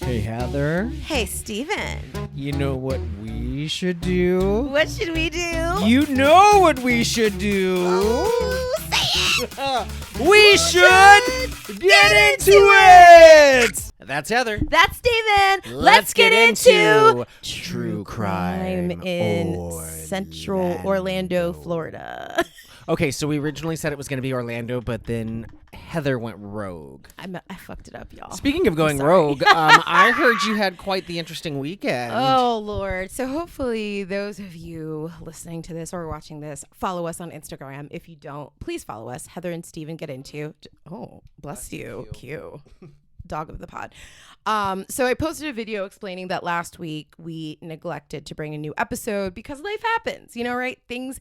Hey, Heather. Hey, Steven. You know what we should do? What should we do? You know what we should do? Ooh, say it. We should get into it! That's Heather. That's Steven. Let's get into true crime in Central Orlando, Florida. Okay, so we originally said it was going to be Orlando, but then Heather went rogue. I fucked it up, y'all. Speaking of going rogue, I heard you had quite the interesting weekend. Oh, Lord. So hopefully those of you listening to this or watching this follow us on Instagram. If you don't, please follow us. Heather and Steven get into. Oh, bless you. Q. Dog of the pod. So I posted a video explaining that last week we neglected to bring a new episode because life happens, right? Things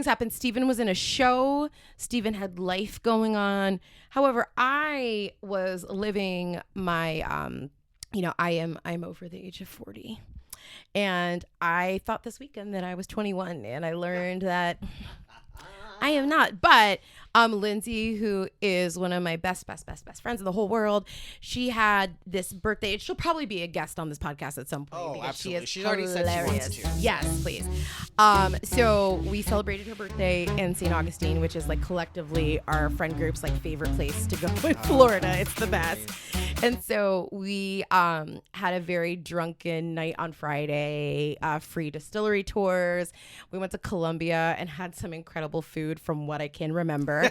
happen. Steven was in a show. Steven had life going on. However, I was living my, I'm over the age of 40. And I thought this weekend that I was 21, and I learned that I am not. But Lindsay, who is one of my best friends in the whole world, she had this birthday. She'll probably be a guest on this podcast at some point. Oh, absolutely. She's already said she wants to. Yes, please. So we celebrated her birthday in St. Augustine, which is like collectively our friend group's like favorite place to go in Florida. It's the best. And so we had a very drunken night on Friday, free distillery tours. We went to Columbia and had some incredible food from what I can remember.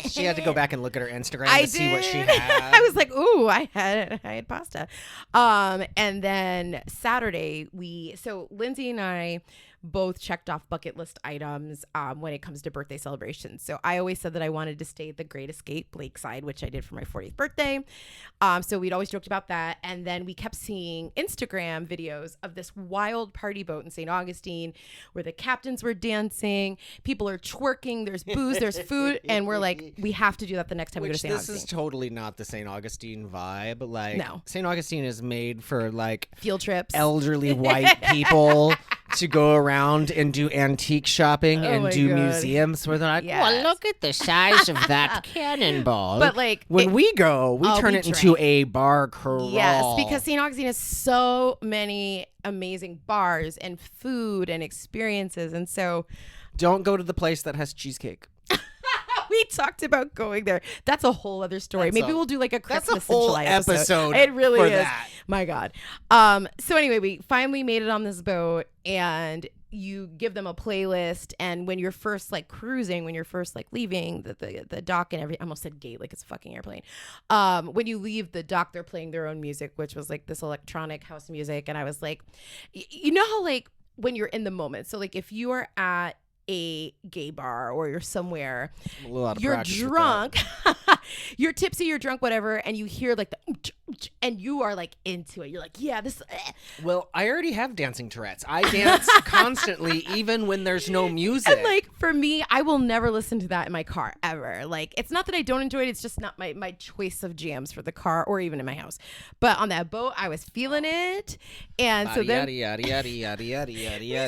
She had to go back and look at her Instagram to see what she had. I was like, ooh, I had pasta. And then Saturday, so Lindsay and I both checked off bucket list items when it comes to birthday celebrations. So I always said that I wanted to stay at the Great Escape Lakeside, which I did for my 40th birthday. So we'd always joked about that. And then we kept seeing Instagram videos of this wild party boat in St. Augustine where the captains were dancing, people are twerking, there's booze, there's food. And we're like, we have to do that the next time we go to St. Augustine. This is totally not the St. Augustine vibe. Like, no. St. Augustine is made for like field trips, elderly white people to go around and do antique shopping and do museums where they're like, well, look at the size of that cannonball. But like when we go, we turn it into a bar crawl. Yes, because St. Augustine has so many amazing bars and food and experiences. And so don't go to the place that has cheesecake. We talked about going there. That's a whole other story. Maybe we'll do like a Christmas whole July episode. It really is. That. My God. So anyway, we finally made it on this boat, and you give them a playlist. And when you're first like cruising, when you're first like leaving the dock and I almost said gate like it's a fucking airplane. When you leave the dock, they're playing their own music, which was like this electronic house music. And I was like, you know how like when you're in the moment. So like if you are at a gay bar or you're somewhere, you're drunk, you're tipsy, you're drunk, whatever, and you hear like and you are like into it. You're like, yeah, this. Well, I already have dancing Tourette's. I dance constantly, even when there's no music. And like for me, I will never listen to that in my car ever. Like it's not that I don't enjoy it; it's just not my choice of jams for the car or even in my house. But on that boat, I was feeling it, and so then we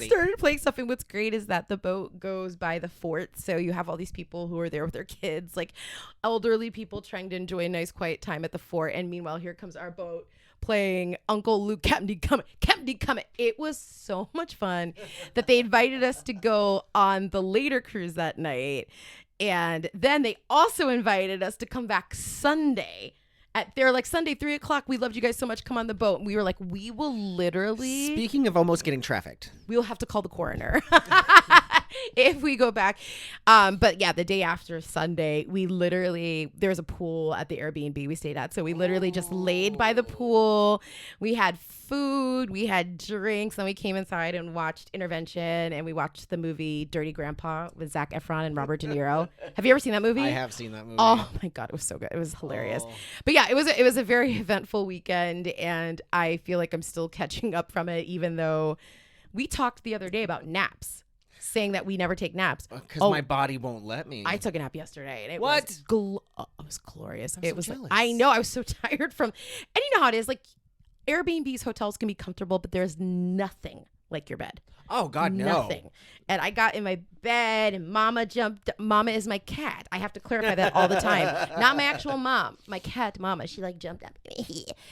started playing stuff. And what's great is that the boat goes by the fort, so you have all these people who are there with their kids, like elderly people trying to enjoy a nice quiet time at the fort. And meanwhile, here comes our boat playing Uncle Luke, Captain D coming. It was so much fun that they invited us to go on the later cruise that night, and then they also invited us to come back Sunday. They're like, Sunday 3:00. We loved you guys so much. Come on the boat. And we were like, we will literally. Speaking of almost getting trafficked, we'll have to call the coroner if we go back. But yeah, the day after Sunday, we literally, there's a pool at the Airbnb we stayed at. So we literally just laid by the pool. We had food, we had drinks, and we came inside and watched Intervention, and we watched the movie Dirty Grandpa with Zac Efron and Robert De Niro. Have you ever seen that movie? I have seen that movie. Oh my God, it was so good. It was hilarious. But yeah, it was a very eventful weekend, and I feel like I'm still catching up from it, even though we talked the other day about naps, saying that we never take naps. Because my body won't let me. I took a nap yesterday, and it was it was glorious. I'm so jealous. I know, I was so tired from, and you know how it is, like Airbnbs, hotels can be comfortable, but there's nothing like your bed. Oh, God, no. Nothing. And I got in my bed and Mama jumped. Mama is my cat. I have to clarify that all the time. Not my actual mom. My cat, Mama. She like jumped up.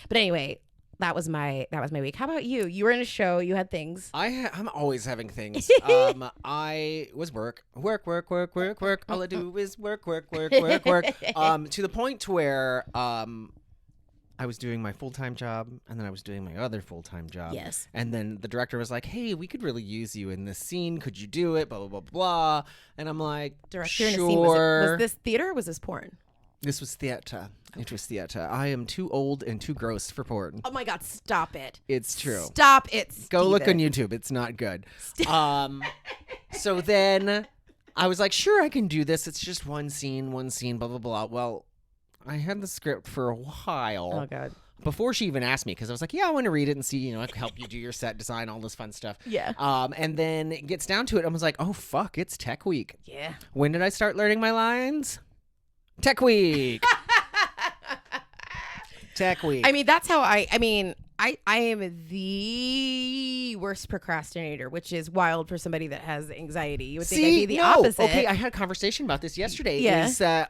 But anyway, that was my week. How about you? You were in a show. You had things. I'm always having things. I was work. All I do is work. To the point to where I was doing my full-time job, and then I was doing my other full-time job. Yes. And then the director was like, hey, we could really use you in this scene. Could you do it? Blah, blah, blah, blah. And I'm like, director sure. in a scene. Was this theater or was this porn? This was theater. Okay. It was theater. I am too old and too gross for porn. Oh, my God. Stop it. It's true. Stop it, Steven. Go look on YouTube. It's not good. So then I was like, sure, I can do this. It's just one scene, blah, blah, blah. Well, I had the script for a while. Oh, God. Before she even asked me, because I was like, yeah, I want to read it and see, I can help you do your set design, all this fun stuff. Yeah. And then it gets down to it. I was like, oh, fuck, it's Tech Week. Yeah. When did I start learning my lines? Tech Week. Tech Week. I mean, that's how I am the worst procrastinator, which is wild for somebody that has anxiety. You would think I'd be the opposite. Okay, I had a conversation about this yesterday. Yeah. Is that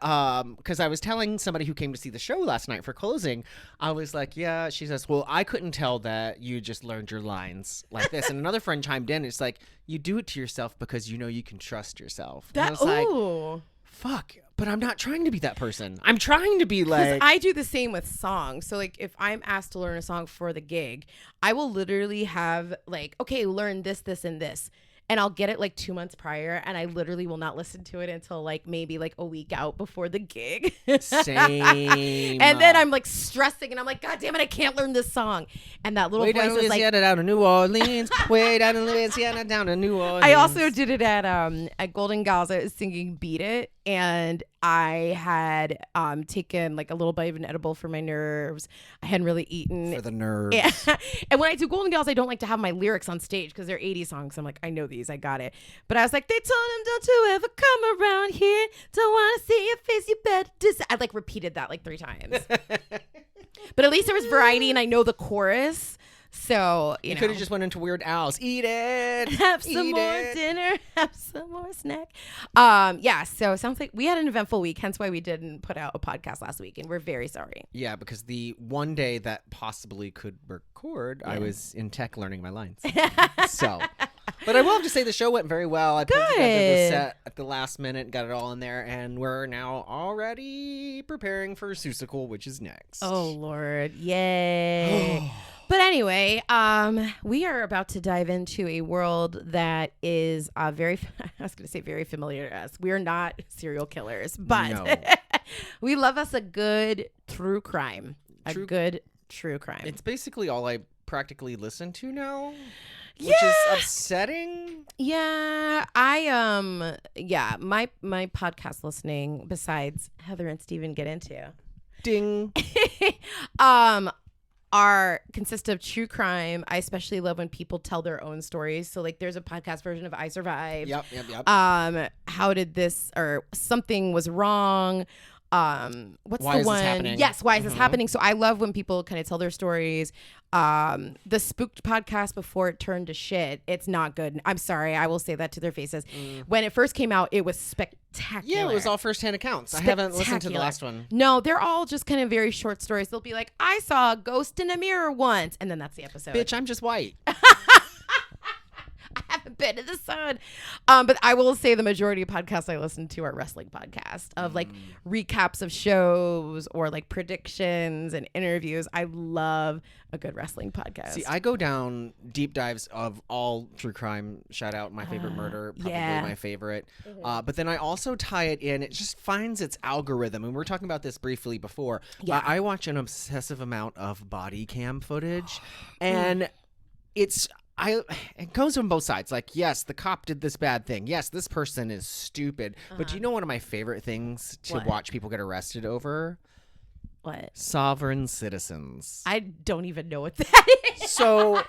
because I was telling somebody who came to see the show last night for closing, I was like, yeah, she says, well, I couldn't tell that you just learned your lines like this. And another friend chimed in. It's like, you do it to yourself because you know you can trust yourself. And I was like, fuck. But I'm not trying to be that person. I'm trying to be like... I do the same with songs. So, like, if I'm asked to learn a song for the gig, I will literally have, like, okay, learn this, this, and this. And I'll get it, like, 2 months prior, and I literally will not listen to it until, like, maybe, like, a week out before the gig. Same. And then I'm, like, stressing, and I'm like, God damn it, I can't learn this song. And that little voice is like... down to New Orleans. Way down in Louisiana, down to New Orleans. I also did it at Golden Gals. I was singing Beat It, and I had taken like a little bite of an edible for my nerves. I hadn't really eaten. For the nerves. Yeah. And when I do Golden Gals, I don't like to have my lyrics on stage because they're 80s songs. I'm like, I know these. I got it. But I was like, they told him, don't you ever come around here. Don't want to see your face. You better I like repeated that like 3 times. But at least there was variety and I know the chorus. So, you know. could have just went into Weird Al's. Eat it. Have some more dinner. Have some more snack. Yeah, so it sounds like we had an eventful week, hence why we didn't put out a podcast last week, and we're very sorry. Yeah, because the one day that possibly could record, I was in tech learning my lines. So, but I will have to say the show went very well. I put together the set at the last minute, got it all in there, and we're now already preparing for Seussical, which is next. Oh, Lord. Yay. But anyway, we are about to dive into a world that is very, I was going to say very familiar to us. We are not serial killers, but no. We love us a good true crime. Good true crime. It's basically all I practically listen to now, which is upsetting. Yeah, my podcast listening, besides Heather and Steven Get Into. Ding. Consist of true crime. I especially love when people tell their own stories. So like there's a podcast version of I Survived. Yep. How did this or something was wrong? What's why the one? This happening? Yes, why is this happening? So I love when people kind of tell their stories. The Spooked podcast before it turned to shit. It's not good. I'm sorry. I will say that to their faces. When it first came out, it was spectacular. Yeah, it was all firsthand accounts. I haven't listened to the last one. No, they're all just kind of very short stories. They'll be like, I saw a ghost in a mirror once. And then that's the episode. Bitch, I'm just white. I haven't been to the sun. But I will say the majority of podcasts I listen to are wrestling podcasts of like recaps of shows or like predictions and interviews. I love a good wrestling podcast. See, I go down deep dives of all true crime. Shout out My Favorite Murder, probably my favorite. But then I also tie it in. It just finds its algorithm. And we were talking about this briefly before. Yeah. I watch an obsessive amount of body cam footage. And it goes on both sides. Like, yes, the cop did this bad thing. Yes, this person is stupid. But do you know one of my favorite things to watch people get arrested over? What? Sovereign citizens. I don't even know what that is. So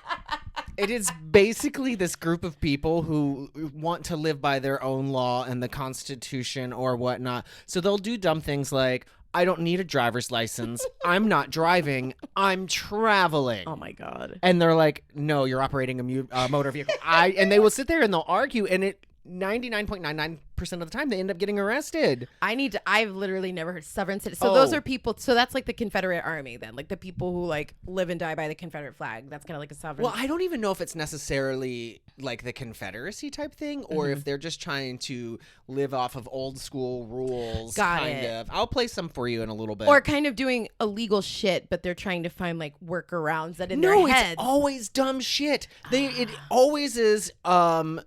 it is basically this group of people who want to live by their own law and the Constitution or whatnot. So they'll do dumb things like, I don't need a driver's license. I'm not driving. I'm traveling. Oh my God. And they're like, no, you're operating a motor vehicle. And they will sit there and they'll argue, and it 99.99% of the time they end up getting arrested. I've literally never heard sovereign citizen. So those are people, so that's like the Confederate Army then, like the people who like live and die by the Confederate flag. That's kind of like a sovereign. Well, I don't even know if it's necessarily like the Confederacy type thing, or if they're just trying to live off of old school rules. Got kind it. of. I'll play some for you in a little bit. Or kind of doing illegal shit, but they're trying to find like workarounds that in their no, heads. it's always dumb shit. It always is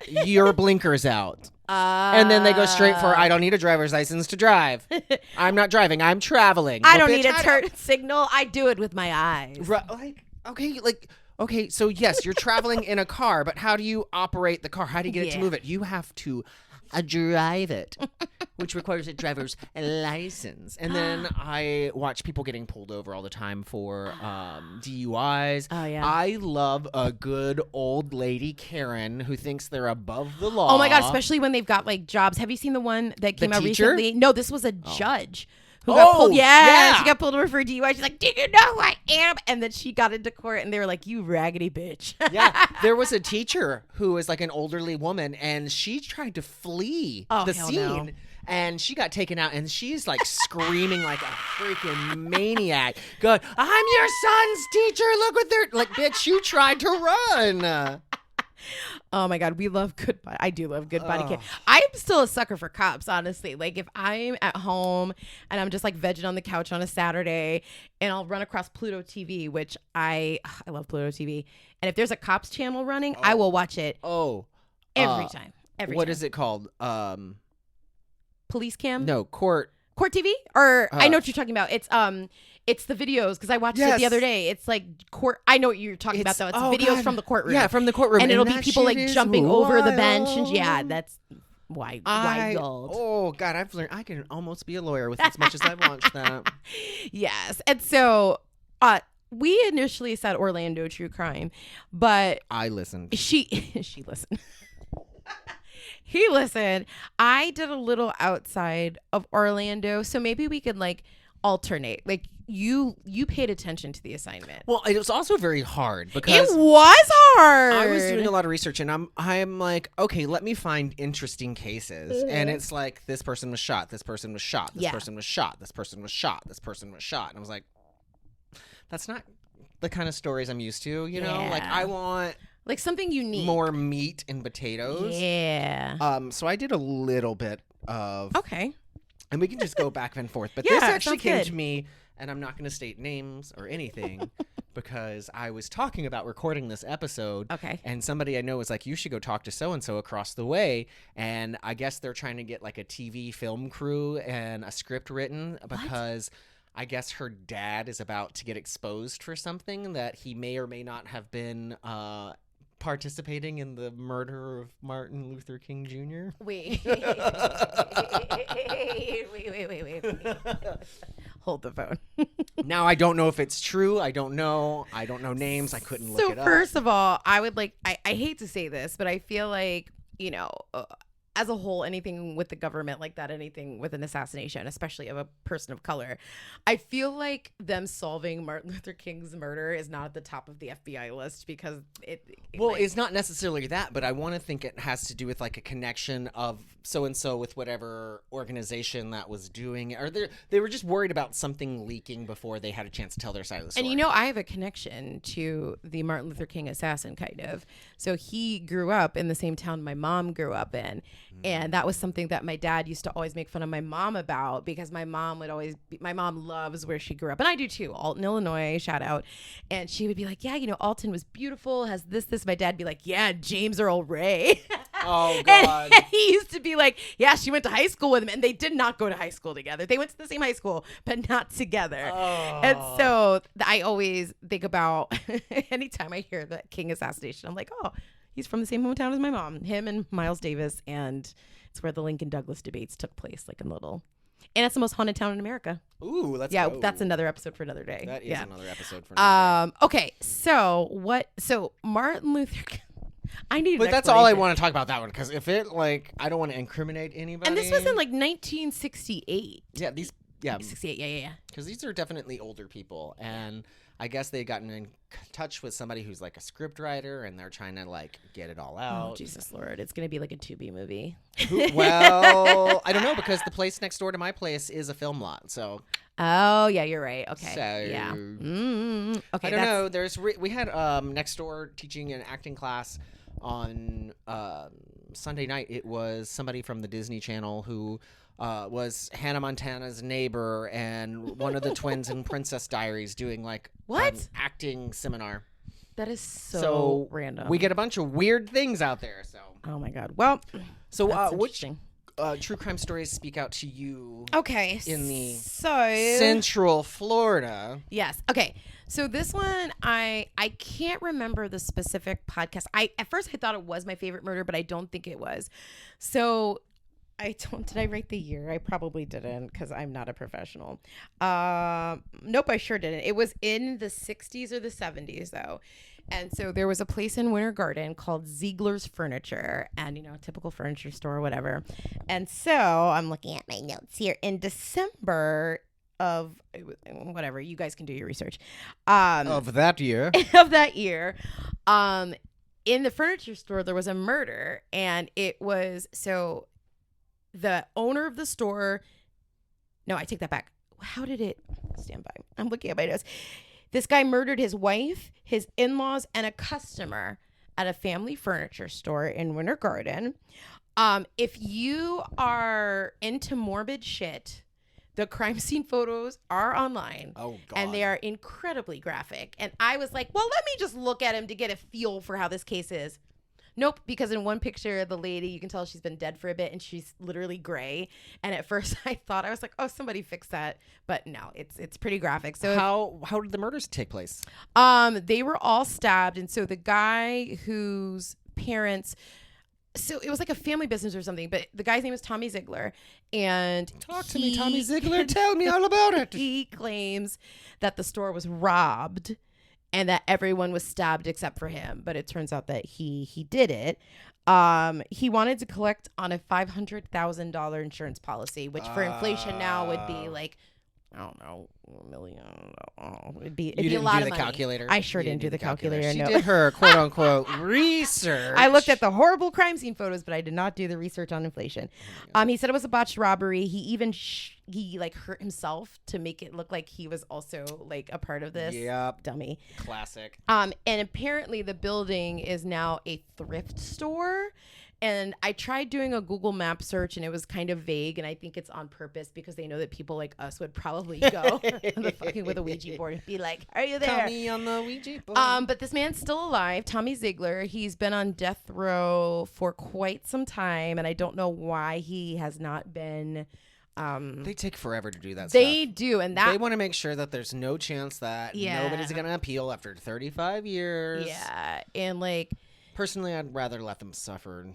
your blinkers out. And then they go straight for, I don't need a driver's license to drive. I'm not driving. I'm traveling. I don't need a turn signal. I do it with my eyes. Okay, so yes, you're traveling in a car, but how do you operate the car? How do you get it to move it? You have to drive it, which requires a driver's license. And then I watch people getting pulled over all the time for DUIs. Oh, yeah. I love a good old lady Karen who thinks they're above the law. Oh my God, especially when they've got like jobs. Have you seen the one that came out teacher? recently? No, this was a judge. Who got pulled? Yeah. She got pulled over for a DUI. She's like, "Do you know who I am?" And then she got into court, and they were like, "You raggedy bitch." Yeah, there was a teacher who was like an elderly woman, and she tried to flee the hell scene. no. And she got taken out, and she's like screaming like a freaking maniac. Going, I'm your son's teacher. Look what they're like, bitch. You tried to run. Oh my God, we love good body. I do love good body cam. I'm still a sucker for cops, honestly. Like if I'm at home and I'm just like vegging on the couch on a Saturday and I'll run across Pluto TV, which I love Pluto TV. And if there's a cops channel running, I will watch it every time. What is it called? Police cam? No, court TV? Or I know what you're talking about. It's the videos because I watched it the other day. It's like court. I know what you're talking about though. It's videos from the courtroom. Yeah, from the courtroom, and it'll be people like jumping over the bench, and wild. that's wild. Oh God, I've learned I can almost be a lawyer with as much as I've watched that. Yes, and so we initially said Orlando True Crime, but I listened. She listened. He listened. I did a little outside of Orlando, so maybe we could like alternate. Like you paid attention to the assignment. Well, it was also very hard because it was hard. I was doing a lot of research, and I'm like, okay, let me find interesting cases. And it's like, this person was shot, this person was shot, this person was shot, this person was shot, this person was shot. And I was like, that's not the kind of stories I'm used to, you know? Like, I want like something unique. More meat and potatoes. Yeah. So I did a little bit of Okay. And we can just go back and forth. But Yeah, this actually sounds came good. to me, and I'm not going to state names or anything because I was talking about recording this episode. Okay. And somebody I know was like, you should go talk to so-and-so across the way. And I guess they're trying to get like a TV film crew and a script written because I guess her dad is about to get exposed for something that he may or may not have been participating in the murder of Martin Luther King Jr. Wait. Wait. Hold the phone. Now, I don't know if it's true. I don't know names. I couldn't look it up. So first of all, I would like, I hate to say this, but I feel like, you know, as a whole, anything with the government like that, anything with an assassination, especially of a person of color, I feel like them solving Martin Luther King's murder is not at the top of the FBI list because it's not necessarily that, but I want to think it has to do with like a connection of so-and-so with whatever organization that was doing it. Or they were just worried about something leaking before they had a chance to tell their side of the story. And you know, I have a connection to the Martin Luther King assassin, kind of. So he grew up in the same town my mom grew up in. And that was something that my dad used to always make fun of my mom about because my mom loves where she grew up. And I do too. Alton, Illinois, shout out. And she would be like, yeah, you know, Alton was beautiful, has this. My dad'd be like, yeah, James Earl Ray. Oh, God. And he used to be like, yeah, she went to high school with him. And they did not go to high school together. They went to the same high school, but not together. Oh. And so I always think about anytime I hear the King assassination, I'm like, oh, he's from the same hometown as my mom, him and Miles Davis. And it's where the Lincoln Douglas debates took place, like in Little. And it's the most haunted town in America. Ooh, let's yeah, go. that's another episode for another day. That is another episode for another day. Okay, so Martin Luther King. I need But that's all I want to talk about that one because if it, like, I don't want to incriminate anybody. And this was in like 1968. Yeah, these Yeah. 68. Yeah. Because these are definitely older people, and I guess they've gotten in touch with somebody who's like a script writer, and they're trying to like get it all out. Oh, Jesus Lord. It's going to be like a Tubi movie. Well, I don't know, because the place next door to my place is a film lot, so. Oh, yeah, you're right. Okay. So, yeah. Okay. I don't know. We had next door teaching an acting class on Sunday night. It was somebody from the Disney Channel who was Hannah Montana's neighbor and one of the twins in Princess Diaries doing like an acting seminar. That is so random. We get a bunch of weird things out there. So. Oh my God. Well. So which true crime stories speak out to you? Okay. In the Central Florida. Yes. Okay. So this one, I can't remember the specific podcast. At first I thought it was my favorite murder, but I don't think it was. So did I write the year? I probably didn't, because I'm not a professional. Nope, I sure didn't. It was in the 60s or the 70s though. And so there was a place in Winter Garden called Ziegler's Furniture, and, typical furniture store or whatever. And so I'm looking at my notes here. In December of whatever, you guys can do your research. Of that year. In the furniture store, there was a murder, and it was, so the owner of the store, no, I take that back. How did it, stand by. I'm looking at my notes. This guy murdered his wife, his in-laws, and a customer at a family furniture store in Winter Garden. If you are into morbid shit, the crime scene photos are online. Oh, God. And they are incredibly graphic. And I was like, well, let me just look at him to get a feel for how this case is. Nope, because in one picture, the lady, you can tell she's been dead for a bit, and she's literally gray. And at first, I was like, oh, somebody fixed that. But no, it's pretty graphic. So how did the murders take place? They were all stabbed, and so the guy whose parents, so it was like a family business or something, but the guy's name is Tommy Ziegler, and talk to me, Tommy Ziegler. Tell me all about it. He claims that the store was robbed, and that everyone was stabbed except for him. But it turns out that he did it. He wanted to collect on a $500,000 insurance policy, which for inflation now would be like, I don't know, $1 million. It'd be a lot of money. Calculator. I sure didn't do the calculator. She no. did her quote unquote research. I looked at the horrible crime scene photos, but I did not do the research on inflation. He said it was a botched robbery. He even he like hurt himself to make it look like he was also like a part of this. Yep. Dummy. Classic. And apparently the building is now a thrift store. And I tried doing a Google map search, and it was kind of vague, and I think it's on purpose because they know that people like us would probably go with a Ouija board and be like, are you there? Tell me on the Ouija board. But this man's still alive, Tommy Ziegler. He's been on death row for quite some time, and I don't know why he has not been... they take forever to do that They stuff. do, and they want to make sure that there's no chance that Yeah. nobody's going to appeal after 35 years. Yeah, and like... Personally, I'd rather let them suffer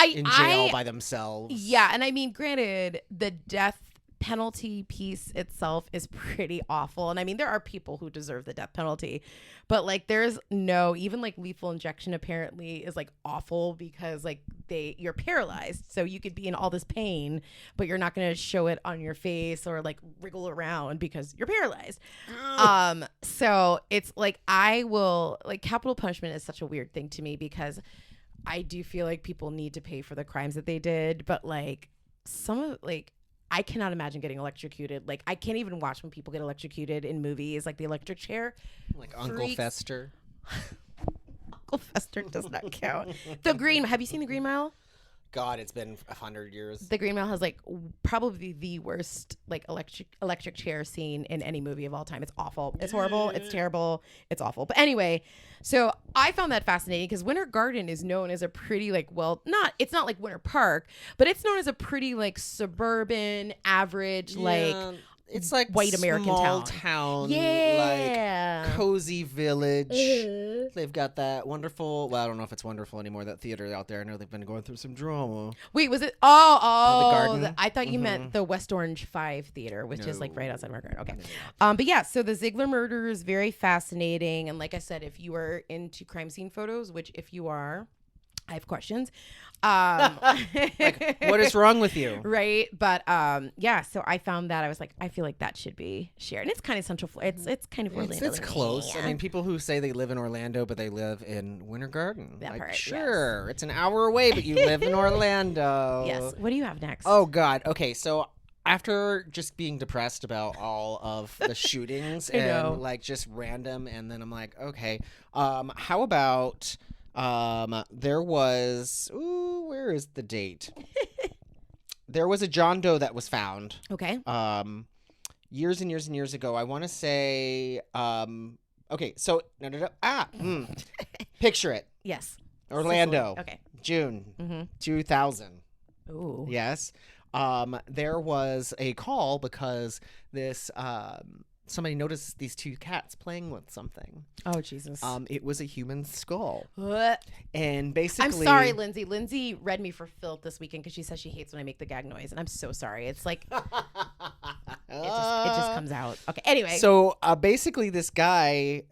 in jail by themselves. Yeah, and I mean, granted, the death penalty piece itself is pretty awful. And I mean, there are people who deserve the death penalty, but like there's no, even like lethal injection apparently is like awful because like you're paralyzed. So you could be in all this pain, but you're not going to show it on your face or like wriggle around because you're paralyzed. So it's like, capital punishment is such a weird thing to me because I do feel like people need to pay for the crimes that they did, but like I cannot imagine getting electrocuted. Like, I can't even watch when people get electrocuted in movies, like the electric chair. Like Uncle Fester. Uncle Fester does not count. Have you seen The Green Mile? God, it's been 100 years. The Green Mile has like probably the worst like electric chair scene in any movie of all time. It's awful. It's horrible. It's terrible. It's awful. But anyway, so I found that fascinating because Winter Garden is known as a pretty it's not like Winter Park, but it's known as a pretty like suburban, average, it's like white American town, yeah, like cozy village. They've got that wonderful. Well, I don't know if it's wonderful anymore. That theater out there. I know they've been going through some drama. Wait, was it? The Garden. I thought you meant the West Orange 5 Theater, which is like right outside Winter Garden. Okay, but yeah. So the Ziegler murder is very fascinating, and like I said, if you are into crime scene photos, which if you are, I have questions. Like, what is wrong with you? Right. But yeah, so I found that I was like, I feel like that should be shared. And it's kind of Central Florida. It's kind of Orlando. It's close. Yeah. I mean, people who say they live in Orlando, but they live in Winter Garden. That like, part, sure, it's an hour away, but you live in Orlando. Yes. What do you have next? Oh, God. Okay, so after just being depressed about all of the shootings and like just random, and then I'm like, okay, how about there was where is the date? There was a John Doe that was found. Okay. Years and years and years ago. I want to say okay, so picture it. Yes. Orlando. Sicily. Okay. June 2000. Ooh. Yes. There was a call because this somebody noticed these two cats playing with something. Oh, Jesus. It was a human skull. What? And basically, I'm sorry, Lindsay. Lindsay read me for filth this weekend because she says she hates when I make the gag noise, and I'm so sorry. It's like it just comes out. Okay. Anyway. So basically, this guy,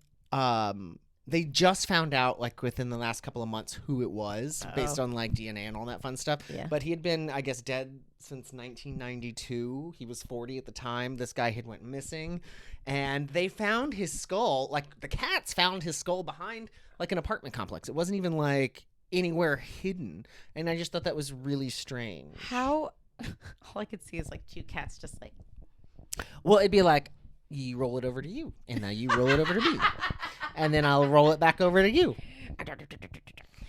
they just found out like within the last couple of months who it was based on like DNA and all that fun stuff. Yeah. But he had been, I guess, dead since 1992. He was 40 at the time. This guy had went missing, and they found his skull. Like the cats found his skull behind like an apartment complex. It wasn't even like anywhere hidden. And I just thought that was really strange. How? All I could see is like two cats just like. Well, it'd be like, you roll it over to you, and now you roll it over to me. And then I'll roll it back over to you.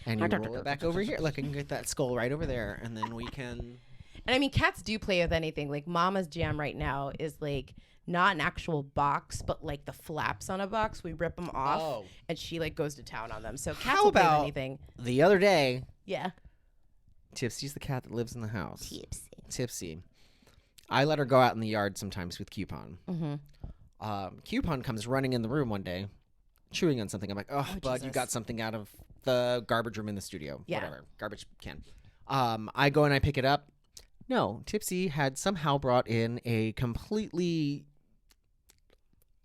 And you roll it back over here. Look, I can get that skull right over there, and then we can... And I mean, cats do play with anything. Like Mama's jam right now is like not an actual box, but like the flaps on a box. We rip them off, and she like goes to town on them. So cats will play with anything. The other day... Yeah. Tipsy's the cat that lives in the house. Tipsy. I let her go out in the yard sometimes with Coupon. Mm-hmm. Coupon comes running in the room one day, chewing on something. I'm like, oh bud, Jesus. you got something out of the garbage room in the studio. Yeah. Whatever. Garbage can. I go and I pick it up. No, Tipsy had somehow brought in a completely,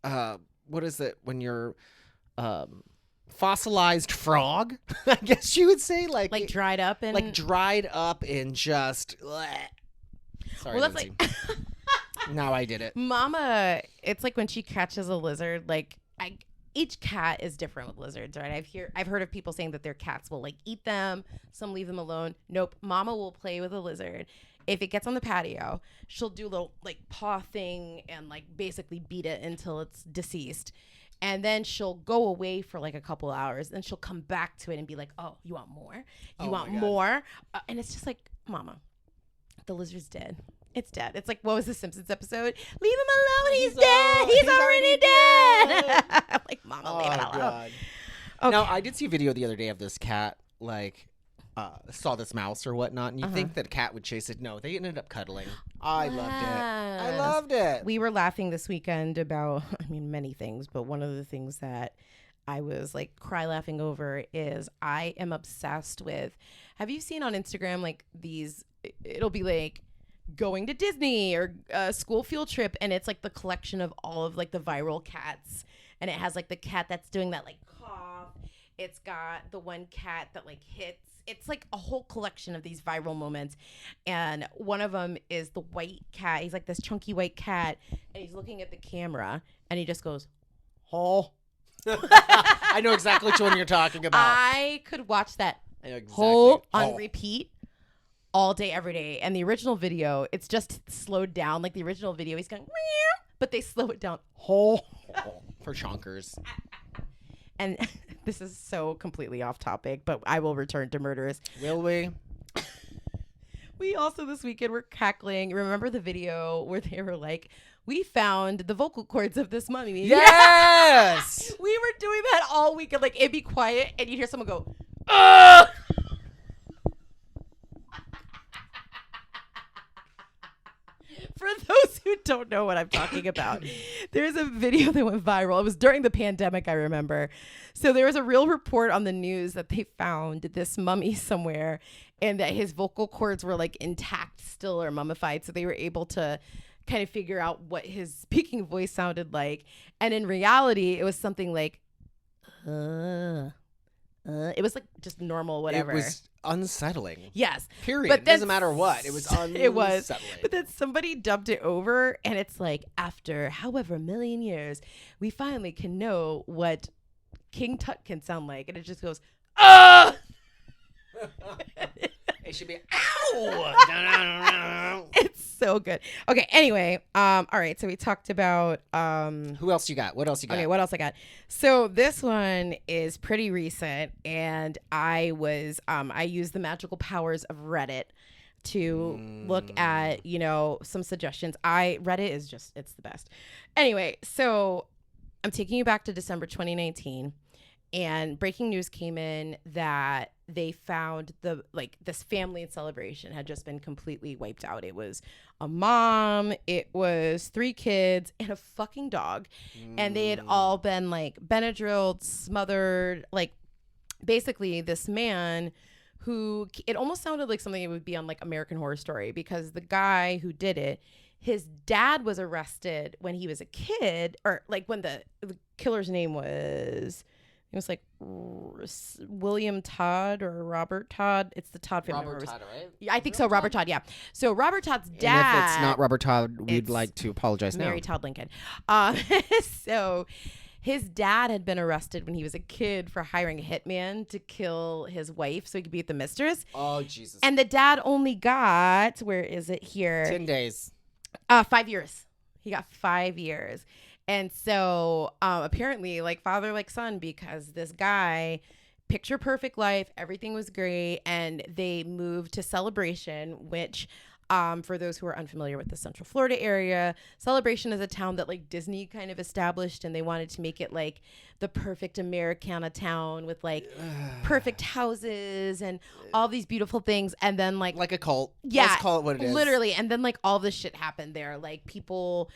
what is it when you're, fossilized frog? I guess you would say like dried up and just. Bleh. Sorry, well, that's Lindsay. Like now I did it. Mama, it's like when she catches a lizard. Like each cat is different with lizards, right? I've heard of people saying that their cats will like eat them. Some leave them alone. Nope. Mama will play with a lizard. If it gets on the patio, she'll do a little like paw thing and like basically beat it until it's deceased. And then she'll go away for like a couple hours. Then she'll come back to it and be like, oh, you want more? You want more? And it's just like, Mama, the lizard's dead. It's dead. It's like, what was the Simpsons episode? Leave him alone. He's dead. He's already dead. I'm like, Mama, leave it alone. God. Okay. Now, I did see a video the other day of this cat, like, saw this mouse or whatnot, and you think that a cat would chase it. No, they ended up cuddling. I loved it. We were laughing this weekend about, I mean, many things, but one of the things that I was like cry laughing over is I am obsessed with, have you seen on Instagram like these, it'll be like going to Disney or a school field trip, and it's like the collection of all of like the viral cats, and it has like the cat that's doing that like cough. It's got the one cat that like hits. It's like a whole collection of these viral moments. And one of them is the white cat. He's like this chunky white cat, and he's looking at the camera, and he just goes, oh. I know exactly which one you're talking about. I could watch that on repeat all day, every day. And the original video, it's just slowed down. Like the original video, he's going, meow, but they slow it down. For chonkers. And this is so completely off topic, but I will return to murderers. Will we? We also this weekend were cackling. Remember the video where they were like, we found the vocal cords of this mummy. Yes! We were doing that all weekend. Like, it'd be quiet, and you'd hear someone go, ugh! For those who don't know what I'm talking about, there's a video that went viral. It was during the pandemic, I remember. So there was a real report on the news that they found this mummy somewhere and that his vocal cords were like intact still or mummified. So they were able to kind of figure out what his speaking voice sounded like. And in reality, it was something like, It was like just normal, whatever. It was unsettling. Yes. Period. But It doesn't matter what. It was unsettling. It was. But then somebody dubbed it over, and it's like, after however million years, we finally can know what King Tut can sound like. And it just goes, ah! It should be, ow! It's so good. Okay, anyway, all right, so we talked about Who else you got? What else you got? Okay, what else I got? So this one is pretty recent, and I used the magical powers of Reddit to look at, some suggestions. Reddit is it's the best. Anyway, so I'm taking you back to December 2019. And breaking news came in that they found this family in Celebration had just been completely wiped out. It was a mom, it was 3 kids, and a fucking dog. And they had all been Benadrylled, smothered. Basically this man who, it almost sounded like something that would be on American Horror Story, because the guy who did it, his dad was arrested when he was a kid, or when the killer's name was... It was William Todd or Robert Todd. It's the Todd family. Robert Todd, right? Yeah, I think so. Robert Todd, yeah. So Robert Todd's dad. And if it's not Robert Todd, we'd like to apologize now. Mary Todd Lincoln. So his dad had been arrested when he was a kid for hiring a hitman to kill his wife so he could beat the mistress. Oh, Jesus. And the dad only got, where is it here? 10 days. 5 years. He got 5 years. And so apparently father like son, because this guy, picture perfect life, everything was great. And they moved to Celebration, which for those who are unfamiliar with the Central Florida area, Celebration is a town that Disney kind of established, and they wanted to make it the perfect Americana town with perfect houses and all these beautiful things. And then like a cult. Yeah. Let's call it what it is. Literally. And then all this shit happened there. People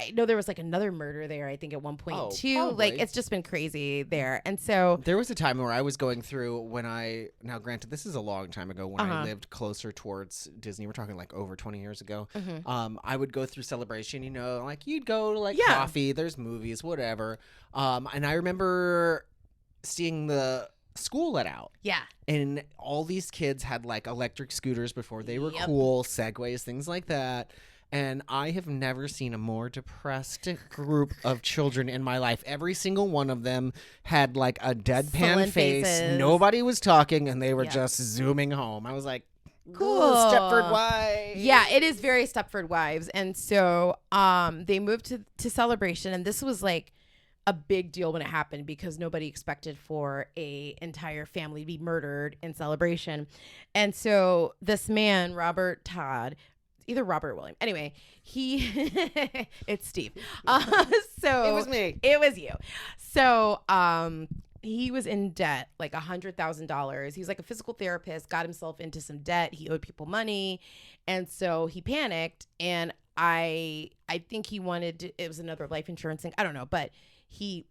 I know there was another murder there, I think at one point too. Probably. It's just been crazy there. And so there was a time where I was going through now granted, this is a long time ago when I lived closer towards Disney. We're talking over 20 years ago. I would go through Celebration, you'd go to coffee, there's movies, whatever. And I remember seeing the school let out. Yeah. And all these kids had electric scooters before they were cool, Segways, things like that. And I have never seen a more depressed group of children in my life. Every single one of them had a deadpan Sullen face. faces. Nobody was talking, and they were just zooming home. I was like, cool, Stepford Wives. Yeah, it is very Stepford Wives. And so they moved to Celebration, and this was a big deal when it happened, because nobody expected for a entire family to be murdered in Celebration. And so this man, Robert Todd, either Robert or William. Anyway, it's Steve. So it was me. It was you. So he was in debt, $100,000. He was a physical therapist, got himself into some debt. He owed people money. And so he panicked. And I think he wanted it was another life insurance thing. I don't know. But he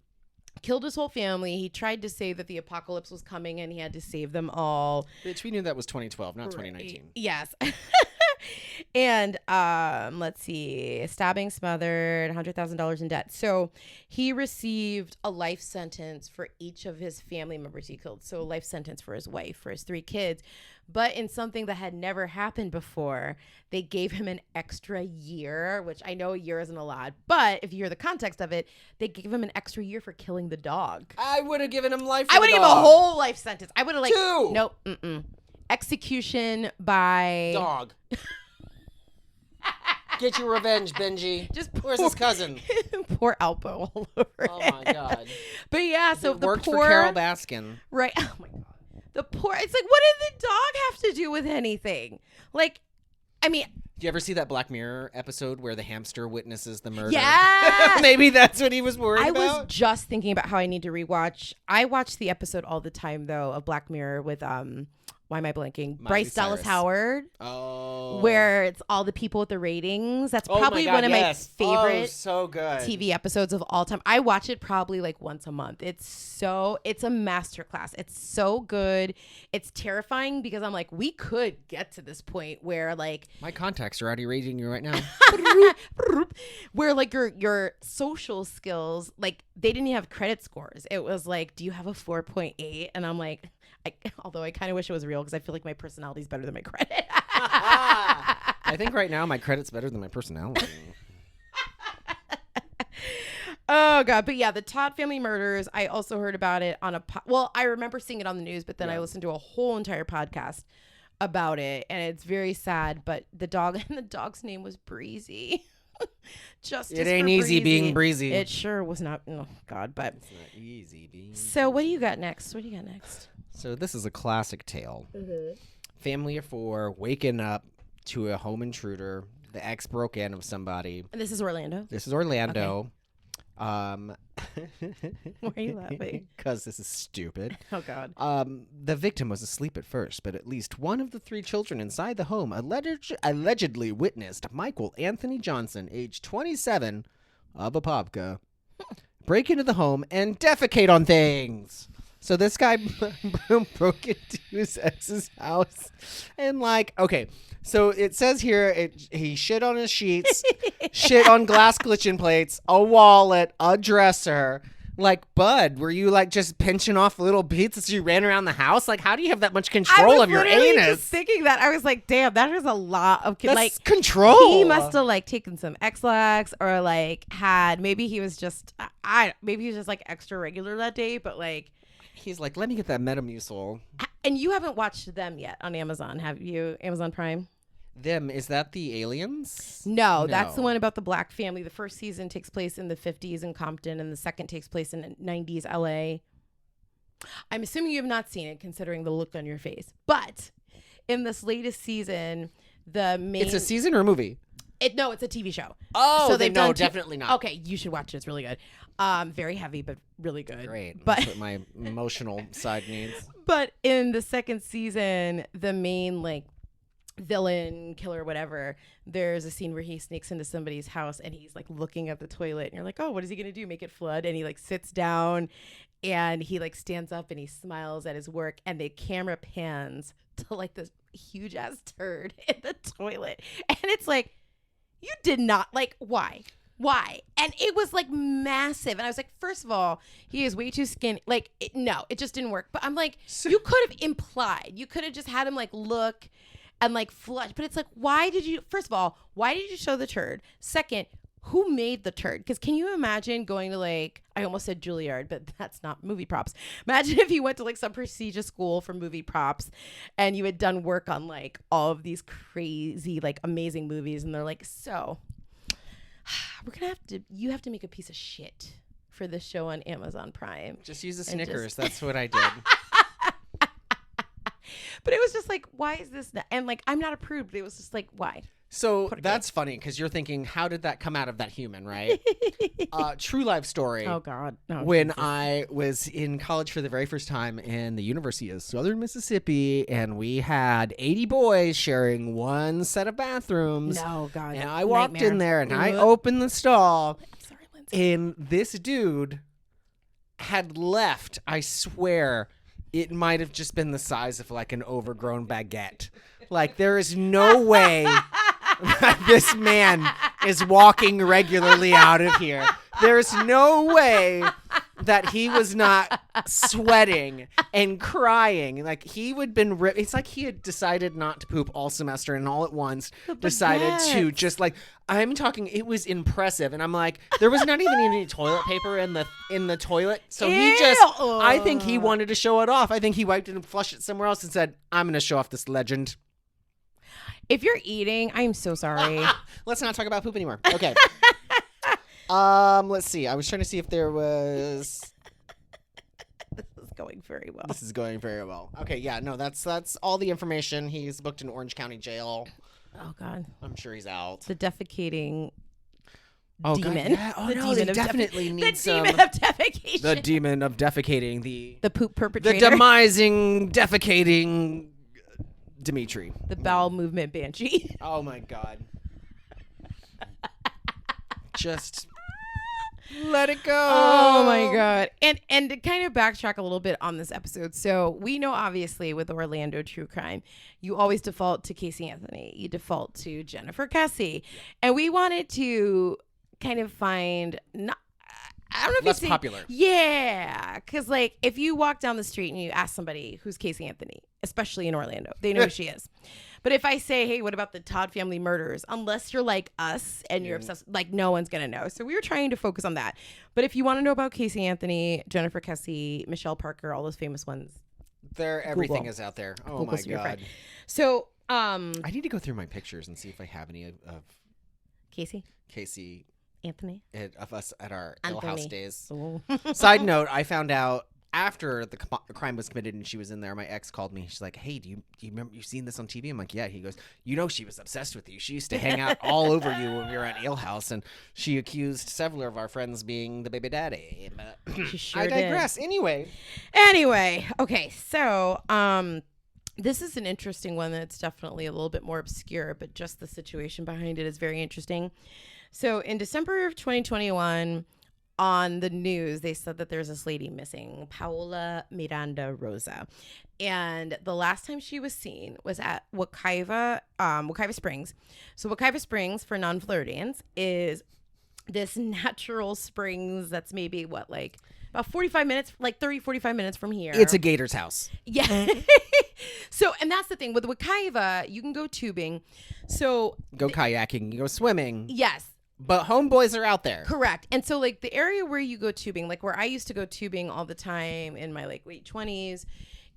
killed his whole family. He tried to say that the apocalypse was coming and he had to save them all. Bitch, we knew that was 2012, not 2019. Yes. And let's see, stabbing, smothered, $100,000 in debt. So he received a life sentence for each of his family members he killed. So a life sentence for his wife, for his 3 kids. But in something that had never happened before, they gave him an extra year, which I know a year isn't a lot. But if you hear the context of it, they gave him an extra year for killing the dog. I would have given him life. I would have given him a whole life sentence. I would have 2. Nope. Execution by dog. Get your revenge, Benji. Where's his cousin? Poor Alpo all over. Oh my god. But yeah, so it worked for Carol Baskin. Right. Oh my god. The poor. It's what did the dog have to do with anything? I mean. Do you ever see that Black Mirror episode where the hamster witnesses the murder? Yeah. Maybe that's what he was worried about. I was just thinking about how I need to rewatch. I watch the episode all the time though of Black Mirror with why am I blanking? Miley Bryce Dallas Cyrus. Howard. Oh. Where it's all the people with the ratings. That's Oh probably my God, one of yes. my favorite Oh, so good. TV episodes of all time. I watch it probably like once a month. It's a masterclass. It's so good. It's terrifying because I'm like, we could get to this point where like My contacts are already raging you right now. where like your social skills, like they didn't even have credit scores. It was like, do you have a 4.8? And I'm like, although I kind of wish it was real because I feel like my personality is better than my credit. I think right now my credit's better than my personality. Oh God. But yeah, the Todd family murders, I also heard about it on I remember seeing it on the news, but then I listened to a whole entire podcast about it, and it's very sad. But the dog's name was Breezy. Justice It ain't for easy Breezy. being breezy. It sure was not. Oh God. But It's not easy being so what do you got next? So this is a classic tale. Family of four waking up to a home intruder. The ex broke in of somebody. And this is Orlando. This is Orlando. Why are you laughing? Because this is stupid. Oh God. The victim was asleep at first, but at least one of the three children inside the home allegedly witnessed Michael Anthony Johnson, age 27, of Apopka, break into the home and defecate on things. So this guy broke into his ex's house and so it says here he shit on his sheets, shit on glass kitchen plates, a wallet, a dresser. Like, bud, were you like just pinching off little bits as you ran around the house? Like, how do you have that much control of your anus? Just thinking that, I was like, damn, that is a lot of That's control. He must have like taken some X-Lax or like maybe he was just like extra regular that day, but like. He's like, let me get that Metamucil. And you haven't watched them yet on Amazon, have you? Amazon Prime? Them, is that the aliens? No, that's the one about the black family. The first season takes place in the 50s in Compton, and the second takes place in 90s LA. I'm assuming you have not seen it, considering the look on your face. But in this latest season, it's a season or a movie? No, it's a TV show. Oh, so definitely not. Okay, you should watch it. It's really good. Very heavy, but really good. Great. But that's what my emotional side needs. But in the second season, the main like villain, killer, whatever, there's a scene where he sneaks into somebody's house and he's like looking at the toilet, and you're like, oh, what is he gonna do? Make it flood? And he like sits down and he like stands up and he smiles at his work, and the camera pans to like this huge ass turd in the toilet, and it's like, you did not, like, why? And it was like massive, and I was like, first of all, he is way too skinny. Like, no, it just didn't work. But I'm like, you could have implied, you could have just had him like look and like flush. But it's like, first of all, why did you show the turd? Second, who made the turd? Because can you imagine going to like, I almost said Juilliard, but that's not movie props. Imagine if you went to like some prestigious school for movie props and you had done work on like all of these crazy, like amazing movies. And they're like, so you have to make a piece of shit for this show on Amazon Prime. Just use the Snickers. That's what I did. But it was just like, why is this? And like, I'm not a prude, but it was just like, why? So that's funny because you're thinking, how did that come out of that human, right? True life story. Oh, God. No, when Jesus. I was in college for the very first time in the University of Southern Mississippi, and we had 80 boys sharing one set of bathrooms. No, God. And I walked Nightmare. in there and I opened the stall. I'm sorry, Lindsay. And this dude had left, I swear, it might have just been the size of like an overgrown baguette. Like, there is no way that this man is walking regularly out of here. There's no way that he was not sweating and crying. Like, he would been ripped. It's like he had decided not to poop all semester and all at once decided to just like, I'm talking, it was impressive. And I'm like, there was not even any toilet paper in the toilet. So I think he wanted to show it off. I think he wiped it and flushed it somewhere else and said, I'm going to show off this legend. If you're eating, I'm so sorry. Let's not talk about poop anymore. Okay. Let's see. I was trying to see if there was. This is going very well. This is going very well. Okay, yeah, no, that's all the information. He's booked in Orange County Jail. Oh, God. I'm sure he's out. The defecating demon. God, yeah. Oh, no, they definitely need some. The demon of defecation. The demon of defecating. The poop perpetrator. The demising, defecating Dimitri. The bowel movement banshee. Oh my God. Just let it go. Oh my God. And to kind of backtrack a little bit on this episode. So we know obviously with Orlando true crime, you always default to Casey Anthony. You default to Jennifer Kesse. And we wanted to kind of find I don't know if less popular. Yeah, because like if you walk down the street and you ask somebody who's Casey Anthony, especially in Orlando, they know who she is. But if I say, hey, what about the Todd family murders? Unless you're like us and you're obsessed, like no one's going to know. So we were trying to focus on that. But if you want to know about Casey Anthony, Jennifer Kesse, Michelle Parker, all those famous ones. Everything is out there. Oh Google's my God. So I need to go through my pictures and see if I have any of Casey Anthony of us at our Ill House days. Oh. Side note, I found out after the crime was committed and she was in there, my ex called me. She's like, hey, do you remember, you've seen this on TV? I'm like, yeah. He goes, you know, she was obsessed with you. She used to hang out all over you when we were at Ale House, and she accused several of our friends being the baby daddy. She sure I digress. did. Anyway, okay, so this is an interesting one that's definitely a little bit more obscure, but just the situation behind it is very interesting. So in December of 2021, on the news, they said that there's this lady missing, Paola Miranda Rosa. And the last time she was seen was at Wekiva Springs. So Wekiva Springs, for non-Floridians, is this natural springs that's maybe, about 45 minutes, like 30, 45 minutes from here. it's a gator's house. Yeah. So, and that's the thing. With Wekiva, you can go tubing. So Go kayaking, you go swimming. yes. But homeboys are out there. Correct. And so like the area where you go tubing, like where I used to go tubing all the time in my like late 20s,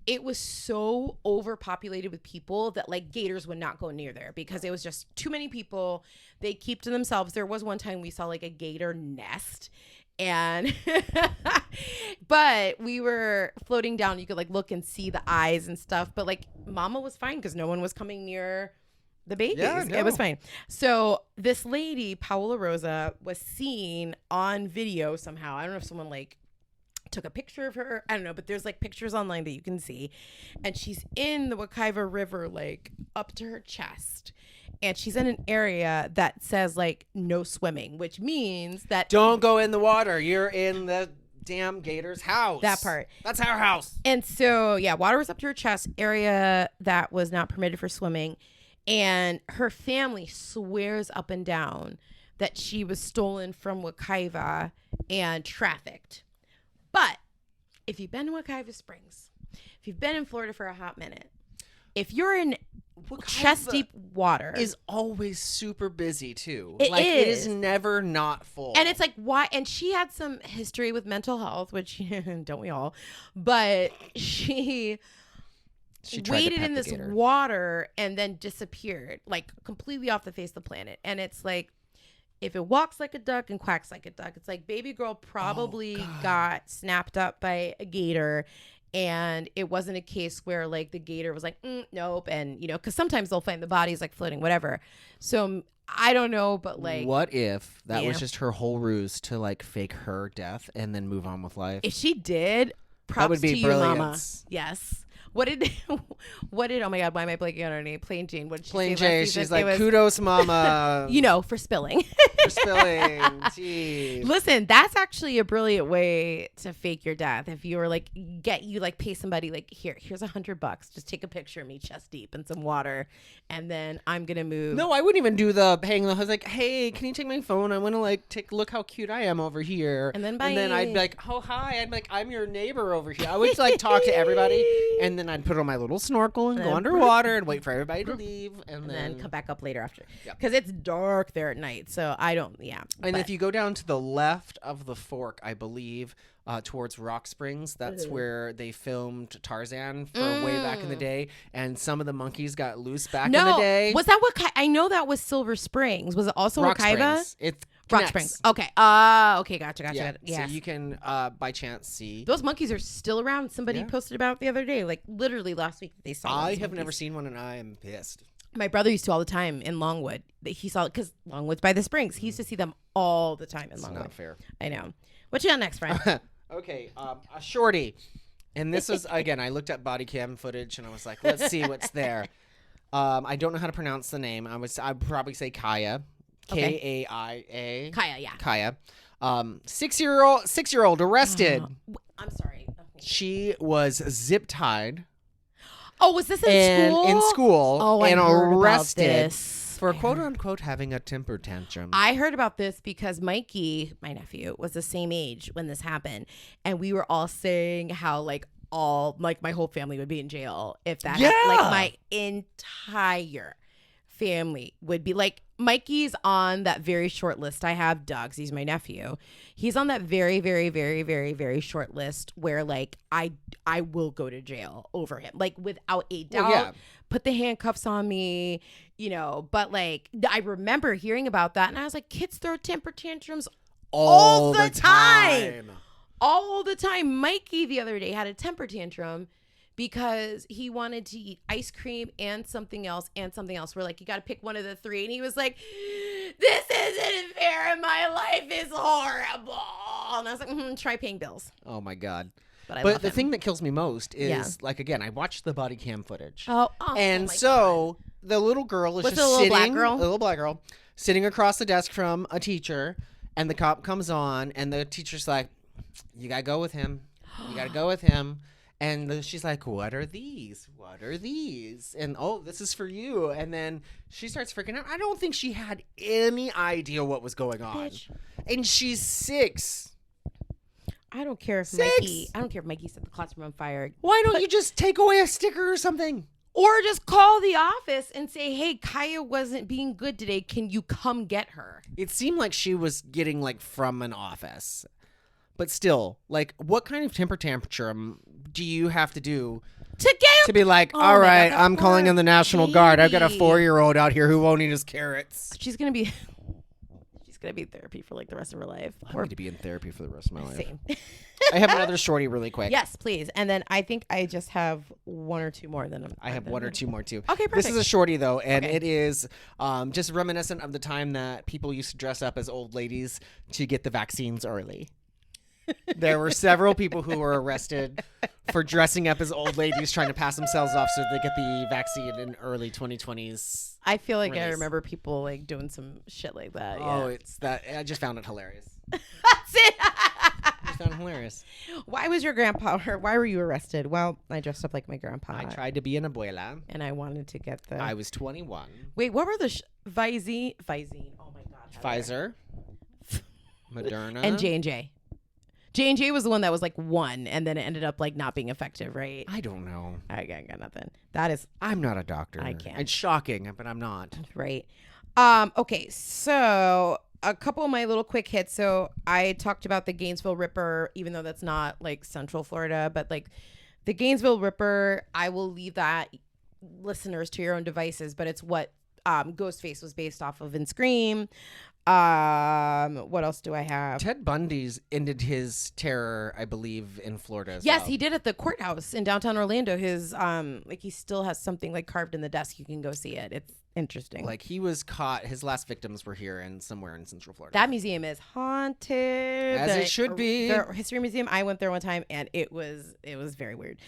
it was so overpopulated with people that like gators would not go near there because it was just too many people. They keep to themselves. There was one time we saw like a gator nest, and but we were floating down. You could like look and see the eyes and stuff, but like Mama was fine because no one was coming near the babies. Yeah, no. It was fine. So this lady, Paola Rosa, was seen on video somehow. I don't know if someone like took a picture of her. I don't know, but there's like pictures online that you can see. And she's in the Wekiva River, like up to her chest. And she's in an area that says like no swimming, which means that Don't go in the water. You're in the damn gator's house. That part. That's our house. And so, yeah, water was up to her chest, area that was not permitted for swimming. And her family swears up and down that she was stolen from Wekiva and trafficked. But if you've been to Wekiva Springs, if you've been in Florida for a hot minute, if you're in chest deep water, is always super busy too. It It is is never not full. and it's like, why? And she had some history with mental health, which don't we all? But she tried to waded pet in the this gator. water and then disappeared, like completely off the face of the planet. And it's like, if it walks like a duck and quacks like a duck, it's like baby girl probably got snapped up by a gator. And it wasn't a case where like the gator was like, nope. And, you know, because sometimes they'll find the bodies like floating, whatever. So I don't know, but like. What if that was just her whole ruse to like fake her death and then move on with life? If she did, props that would be to you, brilliant. Mama. Yes. What did, oh my God, why am I blanking on her name? Plain Jane. What did she Plain say last Jane, season? she's like, It was, kudos, Mama. you know, for spilling. For spilling. Jeez. Listen, that's actually a brilliant way to fake your death. If you were like, pay somebody like, here's $100. Just take a picture of me chest deep in some water. And then I'm going to move. No, I wouldn't even do the paying the. I was like, hey, can you take my phone? I want to like look how cute I am over here. And then I'd be like, oh, hi. I'd be like, I'm your neighbor over here. I would like talk to everybody. And then I'd put on my little snorkel and go underwater and wait for everybody to leave. And then come back up later after. Yep. Because it's dark there at night. So I don't, yeah. And if you go down to the left of the fork, I believe, towards Rock Springs, that's where they filmed Tarzan for way back in the day. And some of the monkeys got loose back in the day. Was that what? I know that was Silver Springs. Was it also Rock Wekiva? Springs. It's Rock connects. Springs. Okay. Okay. Gotcha. Yeah. Yes. So you can, by chance, see. Those monkeys are still around. Somebody posted about it the other day, like literally last week. They saw. I those have monkeys. never seen one, and I am pissed. My brother used to all the time in Longwood. He saw it because Longwood's by the springs. He used to see them all the time in It's Longwood. not fair. I know. What you got next, friend? Okay, a shorty. And this was, again, I looked at body cam footage, and I was like, let's see what's there. I don't know how to pronounce the name. I'd probably say Kaya. Okay. Kaia. Kaya, yeah. Kaya. 6-year-old arrested. I'm sorry. She was zip tied. Oh, was this in school? In school. Oh, and I heard arrested about this. for quote unquote having a temper tantrum. I heard about this because Mikey, my nephew, was the same age when this happened, and we were all saying how my whole family would be in jail if that happened. Like my entire family would be like, Mikey's on that very short list I have. Doug's, he's my nephew. He's on that very, very, very, very, very short list where like I will go to jail over him, like without a doubt. Well, yeah. Put the handcuffs on me, but like I remember hearing about that and I was like, kids throw temper tantrums all the time. All the time. Mikey the other day had a temper tantrum because he wanted to eat ice cream and something else. We're like, you got to pick one of the three. And he was like, this isn't fair. My life is horrible. And I was like, try paying bills. Oh my God. But the thing that kills me most is like, again, I watched the body cam footage. Oh and my so the little girl is Was just it a little sitting, black girl? a little black girl, sitting across the desk from a teacher. And the cop comes on and the teacher's like, you got to go with him. You got to go with him. And she's like, what are these? What are these? And, oh, this is for you. And then she starts freaking out. I don't think she had any idea what was going on. Bitch. And she's 6. I don't care if 6. Mikey set the classroom on fire. Why don't you just take away a sticker or something? Or just call the office and say, hey, Kaya wasn't being good today. Can you come get her? It seemed like she was getting, like, from an office. But still, like, what kind of temper tantrum do you have to do to be like, all right, I'm calling in the National Guard. I've got a 4-year-old out here who won't eat his carrots. She's gonna be in therapy for like the rest of her life. I'm going to be in therapy for the rest of my life. Same. I have another shorty really quick. Yes, please. And then I think I just have 1 or 2 more than I have 1 or 2 more too. Okay, perfect. This is a shorty though, and it is just reminiscent of the time that people used to dress up as old ladies to get the vaccines early. There were several people who were arrested for dressing up as old ladies trying to pass themselves off so they get the vaccine in early 2020s. I feel like release. I remember people like doing some shit like that. Oh, Yeah. it's that. I just found it hilarious. That's it. I just found it hilarious. Why was your grandpa, or why were you arrested? Well, I dressed up like my grandpa. I tried to be an abuela. And I wanted to get the... I was 21. Wait, what were the... Visine. Oh my God. Pfizer. Moderna. And J&J. J&J was the one that was like 1 and then it ended up like not being effective, right? I don't know. I got nothing. That is I'm not a doctor. I can't. It's shocking, but I'm not. right. Okay, so a couple of my little quick hits. So I talked about the Gainesville Ripper, even though that's not like Central Florida, but like the Gainesville Ripper, I will leave that, listeners, to your own devices, but it's what Ghostface was based off of in Scream. What else do I have? Ted Bundy's ended his terror, I believe, in Florida as Yes, well. he did at the courthouse in downtown Orlando. His like he still has something like carved in the desk. You can go see it. It's interesting. Like he was caught. His last victims were here and somewhere in Central Florida. That museum is haunted. As it should be. The History Museum. I went there one time and it was very weird.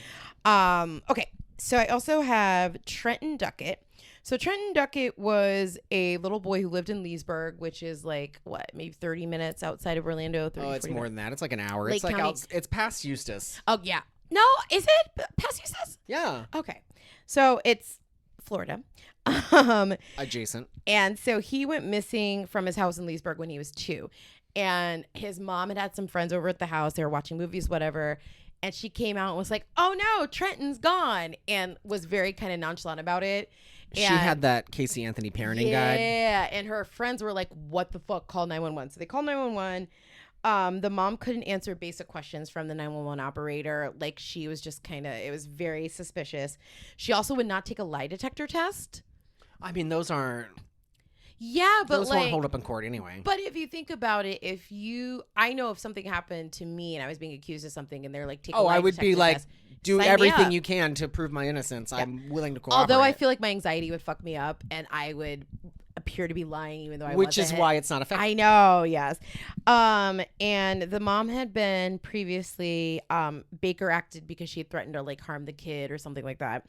Okay, so I also have Trenton Duckett. So Trenton Duckett was a little boy who lived in Leesburg, which is like what, maybe 30 minutes outside of Orlando. 30, oh, it's 40 more minutes. than that. It's like an hour. Lake It's like County. it's past Eustis. Oh yeah. No, is it past Eustis? Yeah. Okay, so it's Florida. Adjacent. And so he went missing from his house in Leesburg when he was 2. And his mom had some friends over at the house. They were watching movies, whatever. And she came out and was like, oh no, Trenton's gone. And was very kind of nonchalant about it. She had that Casey Anthony parenting guide. Yeah. And her friends were like, what the fuck? Call 911. So they called 911. The mom couldn't answer basic questions from the 911 operator. Like she was just it was very suspicious. She also would not take a lie detector test. I mean, those aren't. Yeah, but those like, won't hold up in court anyway. But if you think about it, I know if something happened to me and I was being accused of something and they're like, take a lie I would be detector like, test, do sign me everything up. you can to prove my innocence. I'm willing to cooperate. Although I feel like my anxiety would fuck me up and I would appear to be lying, even though I Which wasn't. is why it's not effective. I know, yes. And the mom had been previously Baker acted because she had threatened to like harm the kid or something like that.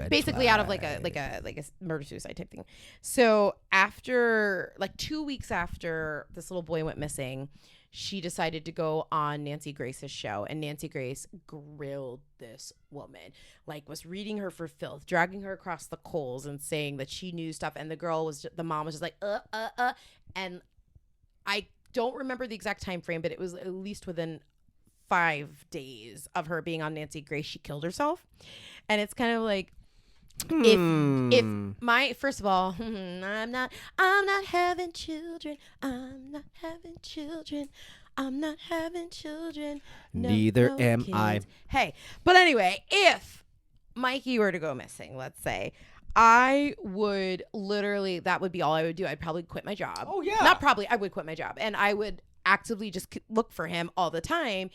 Basically out of like a murder suicide type thing. So after like 2 weeks after this little boy went missing, she decided to go on Nancy Grace's show, and Nancy Grace grilled this woman, like was reading her for filth, dragging her across the coals and saying that she knew stuff. And the mom was just like, and I don't remember the exact time frame, but it was at least within 5 days of her being on Nancy Grace, she killed herself. And it's kind of like, if my, first of all, I'm not having children. I'm not having children. I'm not having children. Neither am kids. I. Hey, but anyway, if Mikey were to go missing, let's say, I would literally, that would be all I would do. I'd probably quit my job. Oh, yeah. Not probably, I would quit my job. And I would actively just look for him all the time.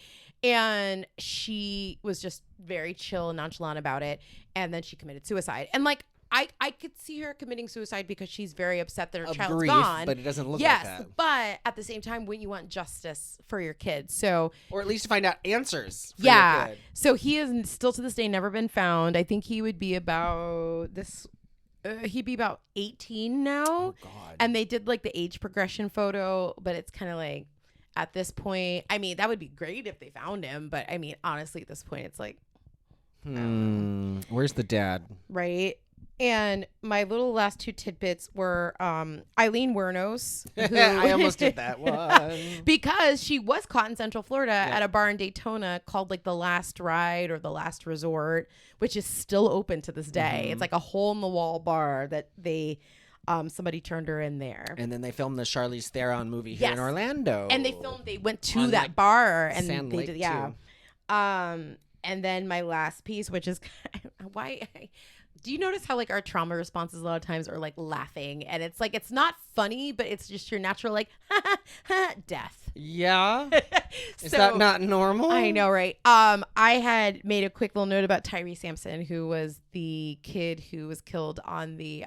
And she was just very chill and nonchalant about it. And then she committed suicide. And like, I could see her committing suicide because she's very upset that her child's gone. But it doesn't look yes, like that. But at the same time, wouldn't you want justice for your kids? So, or at least to find out answers for yeah. your kid. So he has still to this day never been found. I think he would be about this. He'd be about 18 now. Oh, God. And they did like the age progression photo, but it's kind of like at this point, I mean, that would be great if they found him. But I mean, honestly, at this point, it's like, where's the dad? Right. And my little last 2 tidbits were Eileen Wuornos. I almost did that one. Because she was caught in Central Florida at a bar in Daytona called like The Last Ride or The Last Resort, which is still open to this day. It's like a hole-in-the-wall bar that they somebody turned her in there. And then they filmed the Charlize Theron movie here in Orlando. And they went to that bar and Sand they Lake did, too. And then my last piece, which is do you notice how like our trauma responses a lot of times are like laughing, and it's like, it's not funny, but it's just your natural like death. Yeah. Is that not normal? I know, right? I had made a quick little note about Tyree Sampson, who was the kid who was killed on the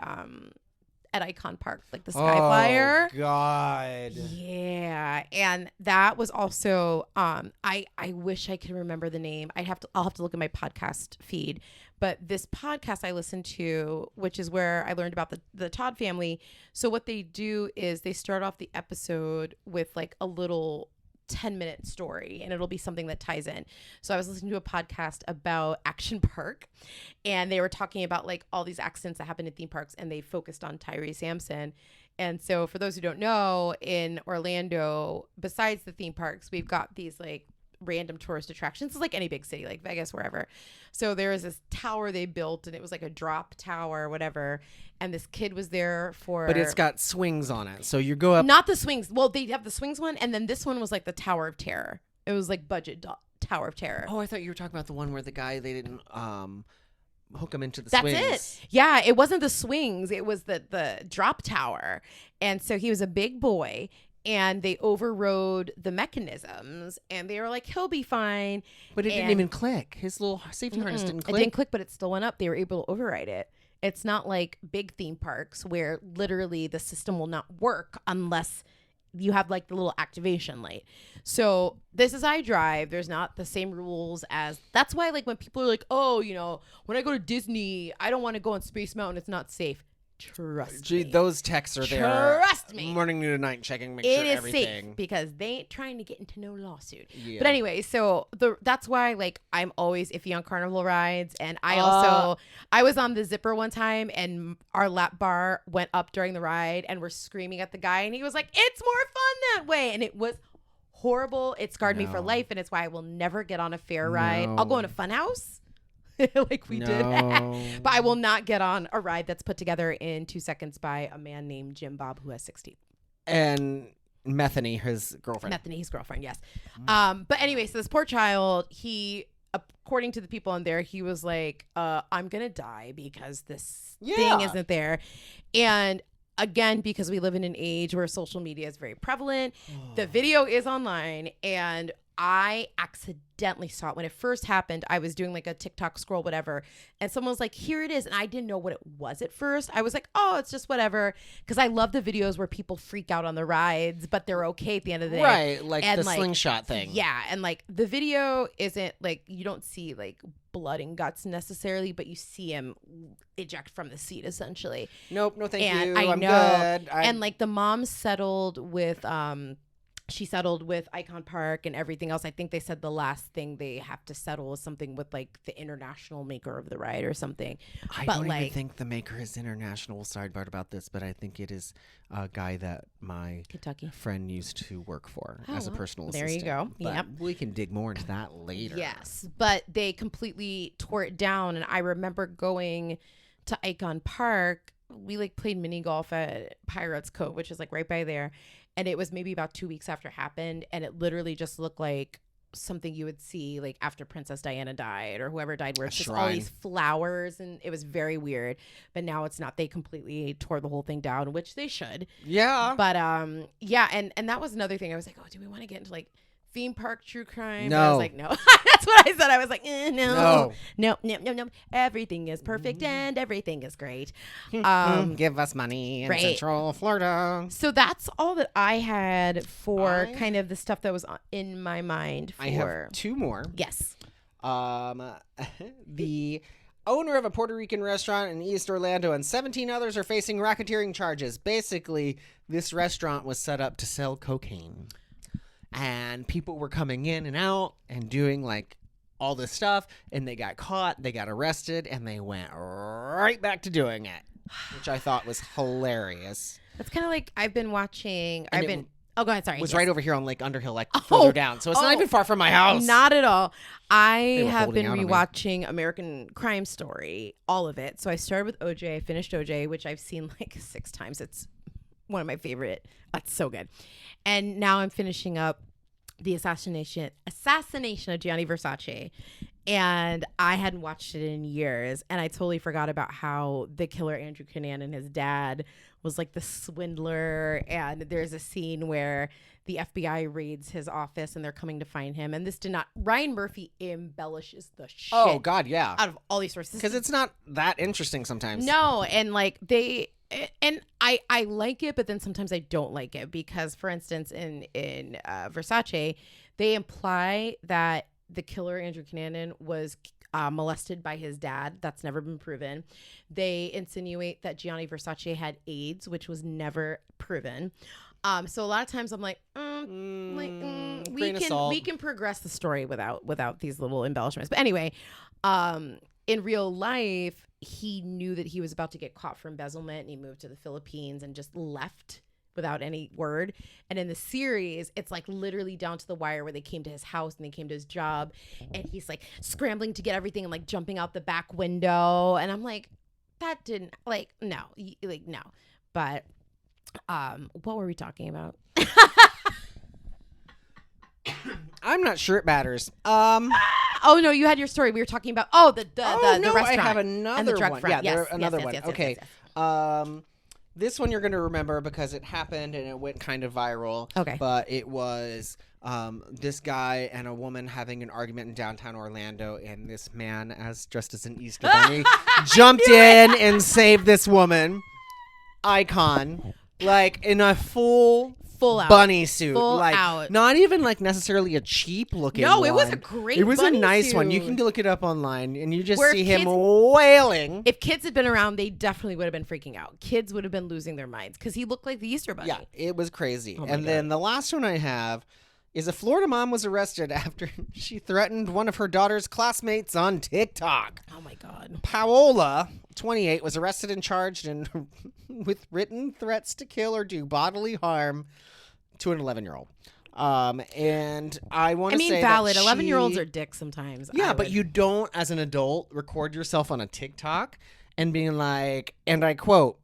at Icon Park, like the Sky Flyer. Oh God. Yeah, and that was also I wish I could remember the name. I'll have to look at my podcast feed. But this podcast I listened to, which is where I learned about the Todd family. So what they do is they start off the episode with like a little 10-minute story, and it'll be something that ties in. So I was listening to a podcast about Action Park, and they were talking about like all these accidents that happen at theme parks, and they focused on Tyree Sampson. And so for those who don't know, in Orlando, besides the theme parks, we've got these like random tourist attractions. It's like any big city, like Vegas, wherever. So there was this tower they built, and it was like a drop tower or whatever. And this kid was there for... But it's got swings on it. So you go up... Not the swings. Well, they have the swings one, and then this one was like the Tower of Terror. It was like budget Tower of Terror. Oh, I thought you were talking about the one where the guy, they didn't hook him into the That's swings. That's it. Yeah, it wasn't the swings. It was the drop tower. And so he was a big boy, and they overrode the mechanisms, and they were like, he'll be fine. But it didn't even click. His little safety harness didn't click. It didn't click, but it still went up. They were able to override it. It's not like big theme parks where literally the system will not work unless you have like the little activation light. So this is iDrive. There's not the same rules as... That's why like when people are like, oh, you know, when I go to Disney, I don't want to go on Space Mountain. It's not safe. Trust me. Those texts are there. Trust me. Morning, noon, and night, checking, make sure everything. It is safe because they ain't trying to get into no lawsuit. Yeah. But anyway, so that's why like I'm always iffy on carnival rides, and I was on the Zipper one time, and our lap bar went up during the ride, and we're screaming at the guy, and he was like, "It's more fun that way," and it was horrible. It scarred me for life, and it's why I will never get on a fair ride. I'll go on a Funhouse. Like we did. But I will not get on a ride that's put together in 2 seconds by a man named Jim Bob who has 6 teeth. And Methany, his girlfriend. Methany, his girlfriend, yes. But anyway, so this poor child, he, according to the people in there, he was like, I'm going to die because this thing isn't there. And again, because we live in an age where social media is very prevalent, the video is online, and I accidentally saw it when it first happened. I was doing like a TikTok scroll, whatever, and someone was like, here it is. And I didn't know what it was at first. I was like, oh, it's just whatever. Because I love the videos where people freak out on the rides, but they're okay at the end of the day. Right, like and the slingshot thing. Yeah, and like the video isn't like, you don't see like blood and guts necessarily, but you see him eject from the seat essentially. Nope, no thank and you. I I'm know. good. And like the mom settled with she settled with Icon Park and everything else. I think they said the last thing they have to settle is something with like the international maker of the ride or something. I don't even think the maker is international. We'll sidebar about this, but I think it is a guy that my Kentucky friend used to work for as a personal there assistant. There you go. But yep. We can dig more into that later. Yes, but they completely tore it down. And I remember going to Icon Park. We like played mini golf at Pirates Cove, which is like right by there. And it was maybe about 2 weeks after it happened. And it literally just looked like something you would see like after Princess Diana died or whoever died, where it's just all these flowers. And it was very weird. But now it's not. They completely tore the whole thing down, which they should. Yeah. But yeah. And that was another thing. I was like, oh, do we want to get into like theme park true crime? No. But I was like, no. That's what I said. I was like, no. Everything is perfect and everything is great. Give us money in Central Florida. So that's all that I had for kind of the stuff that was in my mind. I have two more. Yes. The owner of a Puerto Rican restaurant in East Orlando and 17 others are facing racketeering charges. Basically, this restaurant was set up to sell cocaine. And people were coming in and out and doing like all this stuff, and they got caught, they got arrested, and they went right back to doing it, which I thought was hilarious. That's kind of like I've been watching. Oh, go ahead. Sorry. It was right over here on Lake Underhill, like further down. So it's not even far from my house. Not at all. I have been rewatching American Crime Story, all of it. So I started with OJ. I finished OJ, which I've seen like 6 times. It's one of my favorite. That's so good. And now I'm finishing up the assassination of Gianni Versace. And I hadn't watched it in years. And I totally forgot about how the killer Andrew Cunanan, his dad, was like the swindler. And there's a scene where the FBI raids his office and they're coming to find him. And this did not. Ryan Murphy embellishes the shit. Oh, God, yeah. Out of all these sources. Because it's not that interesting sometimes. No. And like and I like it, but then sometimes I don't like it because, for instance, in Versace, they imply that the killer Andrew Cunanan was molested by his dad. That's never been proven. They insinuate that Gianni Versace had AIDS, which was never proven. So a lot of times I'm like, we can progress the story without these little embellishments. But anyway, in real life, he knew that he was about to get caught for embezzlement, and he moved to the Philippines and just left without any word. And in the series, it's like literally down to the wire where they came to his house and they came to his job, and he's like scrambling to get everything and like jumping out the back window. And I'm like, that didn't no. But what were we talking about? I'm not sure it matters. Oh no, you had your story. We were talking about the restaurant. I have another and the drug one. Front. Yeah, yes, another yes, one. yes, Okay. Yes. This one you're going to remember because it happened and it went kind of viral. Okay. But it was this guy and a woman having an argument in downtown Orlando, and this man, as dressed as an Easter bunny, jumped in and saved this woman. Icon. Like in a full out bunny suit, full like out. Not even like necessarily a cheap looking No, one. it was a great It was a bunny nice suit. one. You can look it up online and you just Where see him kids- wailing. If kids had been around, they definitely would have been freaking out. Kids would have been losing their minds because he looked like the Easter Bunny. Yeah, it was crazy. Oh my and God. then the last one I have is a Florida mom was arrested after she threatened one of her daughter's classmates on TikTok. Oh my God. Paola, 28, was arrested and charged with written threats to kill or do bodily harm to an 11-year-old. And I want to say valid. that 11-year-olds are dicks sometimes. Yeah, but you don't, as an adult, record yourself on a TikTok and being like, and I quote,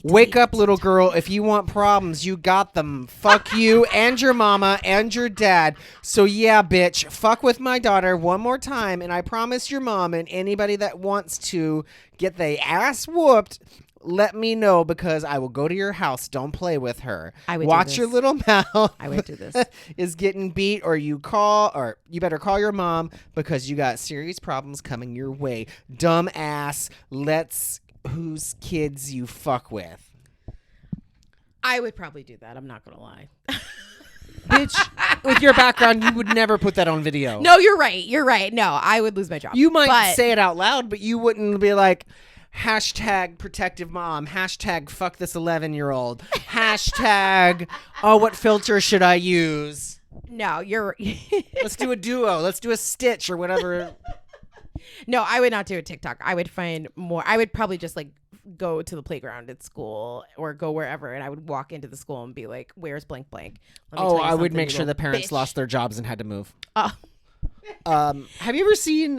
"Wake up, little girl. If you want problems, you got them. Fuck you and your mama and your dad. So yeah, bitch, fuck with my daughter one more time, and I promise your mom and anybody that wants to get their ass whooped let me know because I will go to your house. Don't play with her. I would watch do your this. little mouth. I would do this. Is getting beat, or you better call your mom because you got serious problems coming your way. Dumb ass. Whose kids you fuck with. I would probably do that. I'm not gonna lie. Bitch, with your background, you would never put that on video. No, you're right. You're right. No, I would lose my job. You might say it out loud, but you wouldn't be like, hashtag protective mom, hashtag fuck this 11-year-old, hashtag, oh, what filter should I use? No, you're. Let's do a duo. Let's do a stitch or whatever. No, I would not do a TikTok. I would find more. I would probably just like go to the playground at school or go wherever, and I would walk into the school and be like, "Where's blank blank?" I would make sure the parents lost their jobs and had to move. Oh. Have you ever seen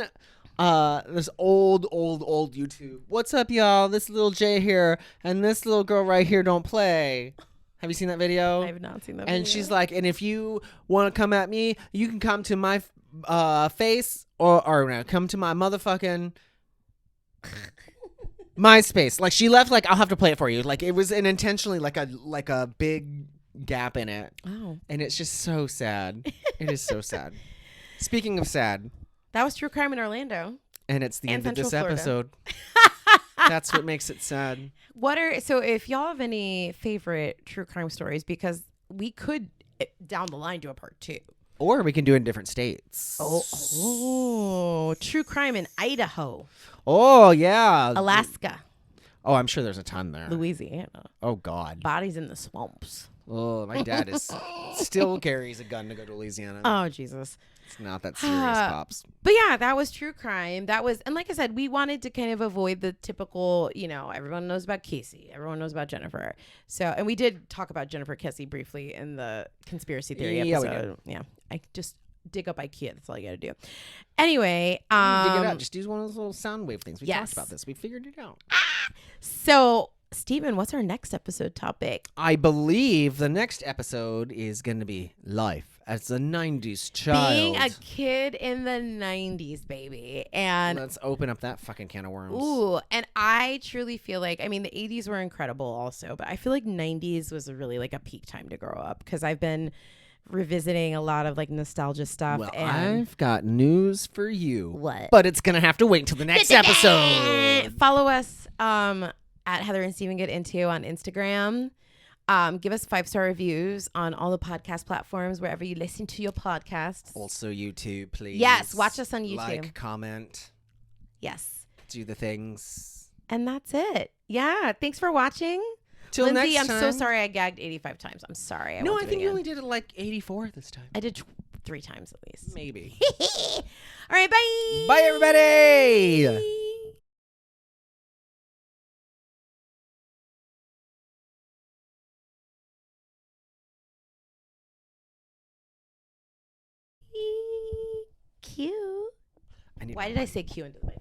this old YouTube? What's up, y'all? This little Jay here and this little girl right here don't play. Have you seen that video? I have not seen that And video. she's like, and if you want to come at me, you can come to my face or no, come to my motherfucking MySpace. Like she left like, I'll have to play it for you. Like it was intentionally like a big gap in it. Oh. And it's just so sad. It is so sad. Speaking of sad. That was True Crime in Orlando. And it's the end of this Central episode. That's what makes it sad. So if y'all have any favorite true crime stories, because we could down the line do a part 2. Or we can do it in different states. Oh, true crime in Idaho, Oh, yeah. Alaska, Oh, I'm sure there's a ton there. Louisiana. Oh, God. Bodies in the swamps. Oh, my dad is still carries a gun to go to Louisiana. Oh, Jesus. It's not that serious, Pops. But yeah, that was true crime. And like I said, we wanted to kind of avoid the typical, everyone knows about Casey. Everyone knows about Jennifer. So, and we did talk about Jennifer Casey briefly in the conspiracy theory Yeah, we episode. Yeah. I just dig up IKEA. That's all you got to do. Anyway. Dig it out. Just use one of those little sound wave things. We Yes. talked about this. We figured it out. So, Steven, what's our next episode topic? I believe the next episode is going to be life as a 90s child. Being a kid in the 90s, baby. And let's open up that fucking can of worms. ooh, and I truly feel like, the 80s were incredible also, but I feel like 90s was really like a peak time to grow up because I've been revisiting a lot of like nostalgia stuff. Well, and I've got news for you. What? But it's going to have to wait until the next episode. Follow us at Heather and Steven Get Into on Instagram. Give us 5-star reviews on all the podcast platforms, wherever you listen to your podcasts. Also YouTube, please. Yes, watch us on YouTube. Like, comment, Yes. do the things. And that's it. Yeah. Thanks for watching. Till Lindsay, next I'm time. so sorry I gagged 85 times. I'm sorry. No, won't I do it think you again. only did it like 84 this time. I did 3 times at least. Maybe. All right. Bye. Bye, everybody. Cute. I need Why did I say cue into the mic?